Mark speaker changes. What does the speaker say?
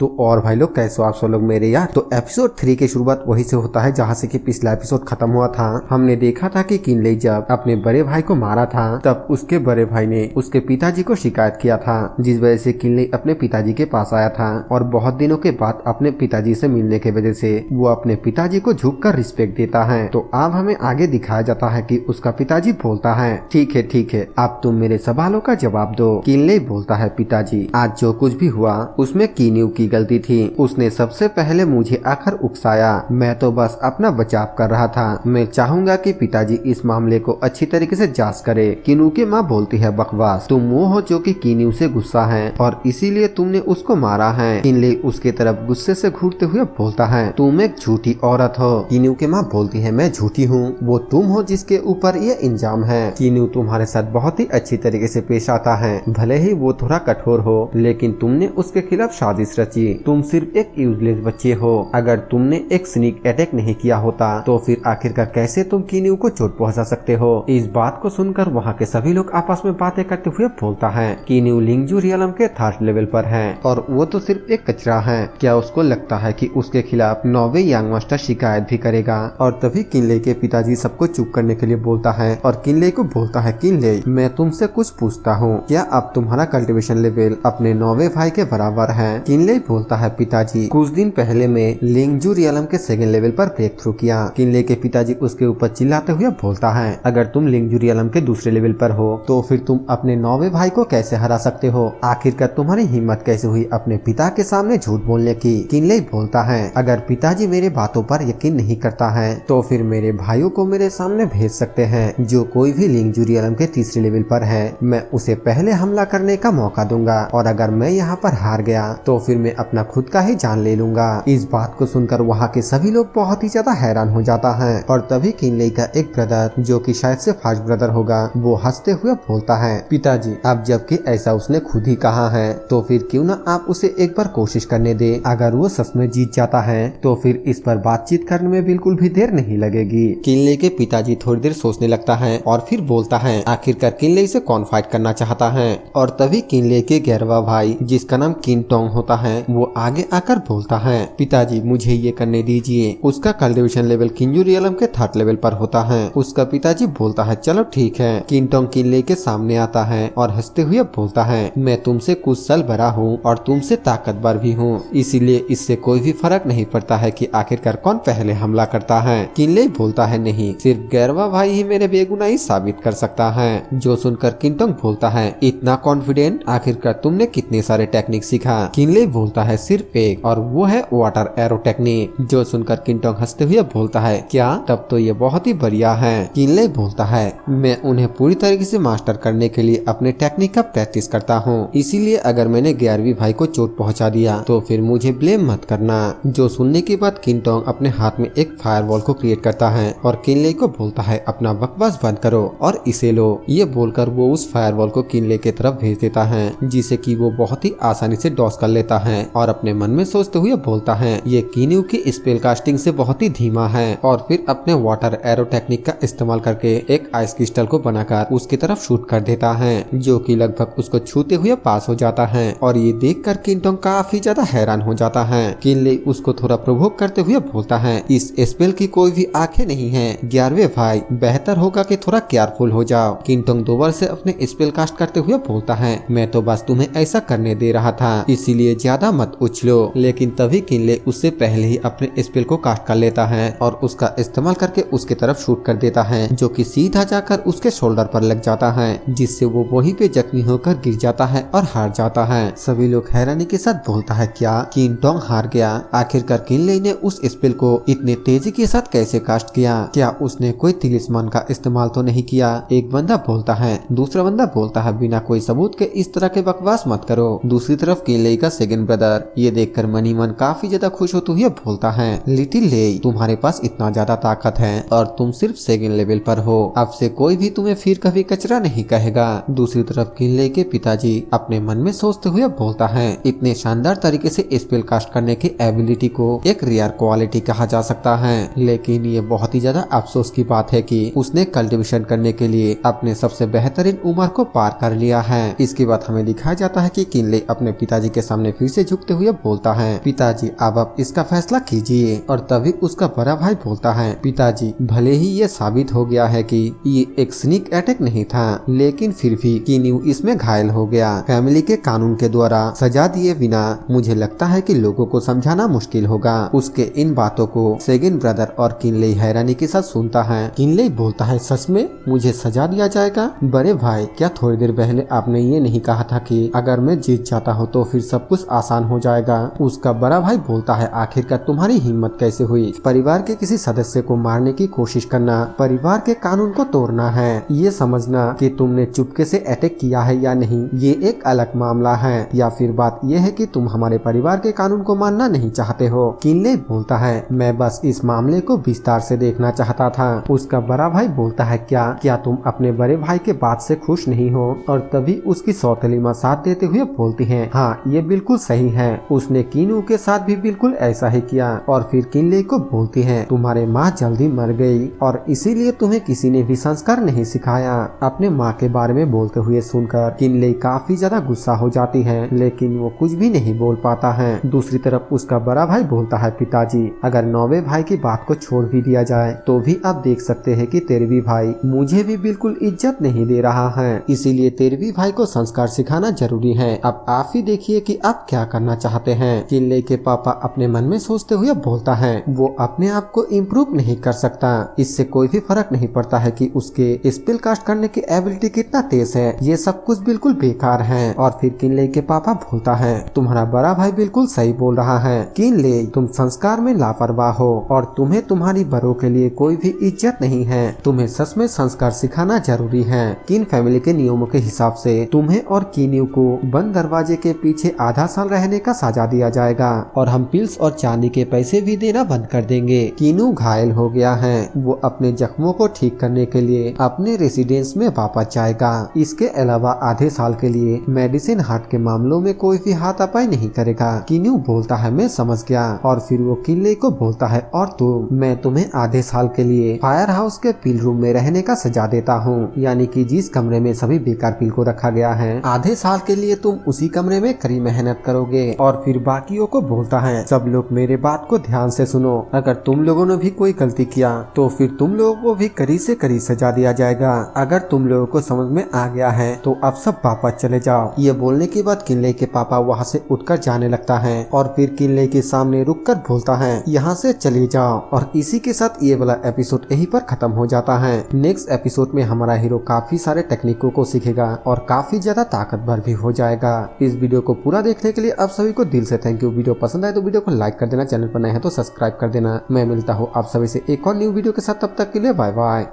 Speaker 1: तो और भाई लोग कैसे हो आप सब लोग मेरे यार। तो एपिसोड 3 की शुरुआत वही से होता है जहाँ से कि पिछला एपिसोड खत्म हुआ था। हमने देखा था कि किनले जब अपने बड़े भाई को मारा था तब उसके बड़े भाई ने उसके पिताजी को शिकायत किया था, जिस वजह से किनले अपने पिताजी के पास आया था और बहुत दिनों के बाद अपने पिताजी से मिलने की वजह से वो अपने पिताजी को झुककर रिस्पेक्ट देता है। तो अब हमें आगे दिखाया जाता है कि उसका पिताजी बोलता है ठीक है अब तुम मेरे सवालों का जवाब दो। किनले बोलता है पिताजी आज जो कुछ भी हुआ उसमें कीन्यू की गलती थी, उसने सबसे पहले मुझे आकर उकसाया, मैं तो बस अपना बचाव कर रहा था। मैं चाहूंगा कि पिताजी इस मामले को अच्छी तरीके से जांच करे। किन्यू की माँ बोलती है बकवास, तुम वो हो जो कि किन्यू से गुस्सा है और इसीलिए तुमने उसको मारा है। किनले उसके तरफ गुस्से से घूरते हुए बोलता है तुम एक झूठी औरत हो। किन्यू की माँ बोलती है मैं झूठी हूँ, वो तुम हो जिसके ऊपर ये इल्जाम है। किन्यू तुम्हारे साथ बहुत ही अच्छी तरीके से पेश आता है, भले ही वो थोड़ा कठोर हो लेकिन तुमने उसके खिलाफ साजिश रची। तुम सिर्फ एक यूजलेस बच्चे हो, अगर तुमने एक स्नीक अटैक नहीं किया होता तो फिर आखिरकार कैसे तुम किन्यू को चोट पहुंचा सकते हो। इस बात को सुनकर वहाँ के सभी लोग आपस में बातें करते हुए बोलता है किन्यू लिंगजू रियलम के 3rd लेवल पर है और वो तो सिर्फ एक कचरा है। क्या उसको लगता है कि उसके खिलाफ 9वें यंग मास्टर शिकायत भी करेगा। और तभी किनले के पिताजी सबको चुप करने के लिए बोलता है और किनले को बोलता है किनले मैं तुमसे कुछ पूछता हूँ, क्या अब तुम्हारा कल्टीवेशन लेवल अपने 9वें भाई के बराबर है। किनले बोलता है पिताजी कुछ दिन पहले मैं लिंगजू रियलम के 2nd लेवल पर ब्रेक थ्रू किया। किनले के पिताजी उसके ऊपर चिल्लाते हुए बोलता है अगर तुम लिंगजू रियलम के दूसरे लेवल पर हो तो फिर तुम अपने 9वें भाई को कैसे हरा सकते हो। आखिरकार तुम्हारी हिम्मत कैसे हुई अपने पिता के सामने झूठ बोलने की। किनले बोलता है अगर पिताजी मेरे बातों पर यकीन नहीं करता है तो फिर मेरे भाइयों को मेरे सामने भेज सकते हैं। जो कोई भी लिंगजू रियलम के 3रे लेवल पर है मैं उसे पहले हमला करने का मौका दूंगा और अगर मैं यहाँ पर हार गया तो फिर मैं अपना खुद का ही जान ले लूंगा। इस बात को सुनकर वहाँ के सभी लोग बहुत ही ज्यादा हैरान हो जाता है और तभी किनले का एक ब्रदर जो कि शायद से फर्स्ट ब्रदर होगा वो हंसते हुए बोलता है पिताजी अब जबकि ऐसा उसने खुद ही कहा है तो फिर क्यों ना आप उसे एक बार कोशिश करने दे। अगर वो सच में जीत जाता है तो फिर इस पर बातचीत करने में बिल्कुल भी देर नहीं लगेगी। किनले के पिताजी थोड़ी देर सोचने लगता है और फिर बोलता है आखिरकार किनले से कौन फाइट करना चाहता है। और तभी किनले के 11वां भाई जिसका नाम किनटोंग होता है वो आगे आकर बोलता है पिताजी मुझे ये करने दीजिए। उसका कल्टीवेशन लेवल किंजू रियलम के 3rd लेवल पर होता है। उसका पिताजी बोलता है चलो ठीक है। किनटोंग किनले के सामने आता है और हंसते हुए बोलता है मैं तुमसे कुछ साल बड़ा हूँ और तुमसे ताकतवर भी हूँ, इसीलिए इससे कोई भी फर्क नहीं पड़ता है कि आखिरकार कौन पहले हमला करता है। किनले बोलता है नहीं, सिर्फ 11वां भाई ही मेरे बेगुनाही साबित कर सकता है। जो सुनकर किनटोंग बोलता है इतना कॉन्फिडेंट, आखिरकार तुमने कितने सारे टेक्निक सीखा। किनले बोलता है सिर्फ एक और वो है वाटर एरो टेक्निक। जो सुनकर किनटोंग हंसते हुए बोलता है क्या, तब तो ये बहुत ही बढ़िया है। किनले बोलता है मैं उन्हें पूरी तरीके से मास्टर करने के लिए अपने टेक्निक का प्रैक्टिस करता हूँ, इसीलिए अगर मैंने 11वीं भाई को चोट पहुँचा दिया तो फिर मुझे ब्लेम मत करना। जो सुनने के बाद किनटोंग अपने हाथ में एक फायरवॉल को क्रिएट करता है और किनले को बोलता है अपना बकवास बंद करो और इसे लो। ये बोलकर वो उस फायरवॉल को किनले के तरफ भेज देता है जिसे कि वो बहुत ही आसानी से डॉस कर लेता है और अपने मन में सोचते हुए बोलता है ये किन्यू की स्पेल कास्टिंग से बहुत ही धीमा है। और फिर अपने वाटर एरो टेक्निक का इस्तेमाल करके एक आइस क्रिस्टल को बनाकर उसकी तरफ शूट कर देता है जो कि लगभग उसको छूते हुए पास हो जाता है। और ये देखकर किनटोंग काफी ज्यादा हैरान हो जाता है। किनले उसको थोड़ा प्रोवोक करते हुए बोलता है इस स्पेल की कोई भी आंखें नहीं है 11वें भाई, बेहतर होगा कि थोड़ा केयरफुल हो जाओ। किनटोंग दोबारा से अपने स्पेल कास्ट करते हुए बोलता है मैं तो बस तुम्हें ऐसा करने दे रहा था, इसीलिए ज्यादा मत उछलो। लेकिन तभी किनले उससे पहले ही अपने स्पेल को कास्ट कर लेता है और उसका इस्तेमाल करके उसके तरफ शूट कर देता है जो कि सीधा जाकर उसके शोल्डर पर लग जाता है जिससे वो वहीं पे जख्मी होकर गिर जाता है और हार जाता है। सभी लोग हैरानी के साथ बोलता है क्या किनटोंग हार गया। आखिरकार किनले ने उस स्पेल को इतने तेजी के साथ कैसे कास्ट किया, क्या उसने कोई तिलिस्मान का इस्तेमाल तो नहीं किया। एक बंदा बोलता है, दूसरा बंदा बोलता है बिना कोई सबूत के इस तरह के बकवास मत करो। दूसरी तरफ किनले का 2nd ब्रदर ये देखकर मन ही मन काफी ज्यादा खुश होते हुए बोलता है लिटिल ले तुम्हारे पास इतना ज्यादा ताकत है और तुम सिर्फ 2nd लेवल पर हो, अब से कोई भी तुम्हें फिर कभी कचरा नहीं कहेगा। दूसरी तरफ किनले के पिताजी अपने मन में सोचते हुए बोलता है इतने शानदार तरीके से स्पेल कास्ट करने की एबिलिटी को एक रेयर क्वालिटी कहा जा सकता है, लेकिन ये बहुत ही ज्यादा अफसोस की बात है कि उसने कल्टीवेशन करने के लिए अपने सबसे बेहतरीन उम्र को पार कर लिया है। इसके बाद हमें दिखाया जाता है कि किनले अपने पिताजी के सामने फिर से झुकते हुए बोलता है, पिताजी आप इसका फैसला कीजिए। और तभी उसका बड़ा भाई बोलता है, पिताजी भले ही ये साबित हो गया है कि ये एक स्नीक अटैक नहीं था, लेकिन फिर भी किन्यू इसमें घायल हो गया। फैमिली के कानून के द्वारा सजा दिए बिना मुझे लगता है कि लोगों को समझाना मुश्किल होगा। उसके इन बातों को सेगन ब्रदर और किनले हैरानी के साथ सुनता है। किनले बोलता है, सच में मुझे सजा दिया जाएगा? बड़े भाई, क्या थोड़ी देर पहले आपने ये नहीं कहा था कि अगर मैं जीत जाता हूँ तो फिर सब कुछ आसान हो जाएगा? उसका बड़ा भाई बोलता है, आखिरकार तुम्हारी हिम्मत कैसे हुई? परिवार के किसी सदस्य को मारने की कोशिश करना परिवार के कानून को तोड़ना है। ये समझना कि तुमने चुपके से अटैक किया है या नहीं, ये एक अलग मामला है। या फिर बात ये है कि तुम हमारे परिवार के कानून को मानना नहीं चाहते हो? किनले बोलता है, मैं बस इस मामले को विस्तार से देखना चाहता था। उसका बड़ा भाई बोलता है, क्या तुम अपने बड़े भाई के बात से खुश नहीं हो? और तभी उसकी सौतेली माँ साथ देते हुए बोलती है, हाँ ये बिल्कुल सही है, उसने किन्यू के साथ भी बिल्कुल ऐसा ही किया। और फिर किनले को बोलती है, तुम्हारे माँ जल्दी मर गई और इसीलिए तुम्हें किसी ने भी संस्कार नहीं सिखाया। अपने माँ के बारे में बोलते हुए सुनकर किनले काफी ज्यादा गुस्सा हो जाती है, लेकिन वो कुछ भी नहीं बोल पाता है। दूसरी तरफ उसका बड़ा भाई बोलता है, पिताजी अगर नौवे भाई की बात को छोड़ भी दिया जाए तो भी आप देख सकते हैं कि तेरहवीं भाई मुझे भी बिल्कुल इज्जत नहीं दे रहा है, इसीलिए तेरहवीं भाई को संस्कार सिखाना जरूरी है। अब आप ही देखिए कि आप क्या करना चाहते हैं। किनले के पापा अपने मन में सोचते हुए बोलता है, वो अपने आप को इम्प्रूव नहीं कर सकता, इससे कोई भी फर्क नहीं पड़ता है कि उसके स्पेल कास्ट करने की एबिलिटी कितना तेज है, ये सब कुछ बिल्कुल बेकार है। और फिर किनले के पापा बोलता है, तुम्हारा बड़ा भाई बिल्कुल सही बोल रहा है। किनले, तुम संस्कार में लापरवाह हो और तुम्हें तुम्हारी बड़ों के लिए कोई भी इज्जत नहीं है। तुम्हें सच में संस्कार सिखाना जरूरी है। किन फैमिली के नियमों के हिसाब से तुम्हें और किन्यू को बंद दरवाजे के पीछे आधा साल रहने का सजा दिया जाएगा और हम पिल्स और चांदी के पैसे भी देना बंद कर देंगे। किन्यू घायल हो गया है, वो अपने जख्मों को ठीक करने के लिए अपने रेसिडेंस में वापस जाएगा। इसके अलावा आधे साल के लिए मेडिसिन हार्ट के मामलों में कोई भी हाथ अपाई नहीं करेगा। किन्यू बोलता है, मैं समझ गया। और फिर वो किनले को बोलता है, और तो मैं तुम्हें आधे साल के लिए फायर हाउस के पिल रूम में रहने का सजा देता हूँ, यानी कि जिस कमरे में सभी बेकार पिल को रखा गया है, आधे साल के लिए तुम उसी कमरे में कड़ी मेहनत करोगे। और फिर बाकियों को बोलता है, सब लोग मेरे बात को ध्यान से सुनो, अगर तुम लोगों ने भी कोई गलती किया तो फिर तुम लोगों को भी कड़ी से कड़ी सजा दिया जाएगा। अगर तुम लोगों को समझ में आ गया है तो अब सब वापस चले जाओ। ये बोलने के बाद किनले के पापा वहाँ से उठकर जाने लगता है और फिर किनले के सामने रुककर बोलता है, यहाँ से चले जाओ। और इसी के साथ ये वाला एपिसोड यहीं पर खत्म हो जाता है। नेक्स्ट एपिसोड में हमारा हीरो काफी सारे टेक्निकों को सीखेगा और काफी ज्यादा ताकतवर भी हो जाएगा। इस वीडियो को पूरा देखने के लिए आप सभी को दिल से थैंक यू। वीडियो पसंद आए तो वीडियो को लाइक कर देना, चैनल पर नए हैं तो सब्सक्राइब कर देना। मैं मिलता हूँ आप सभी से एक और न्यू वीडियो के साथ, तब तक के लिए बाय बाय।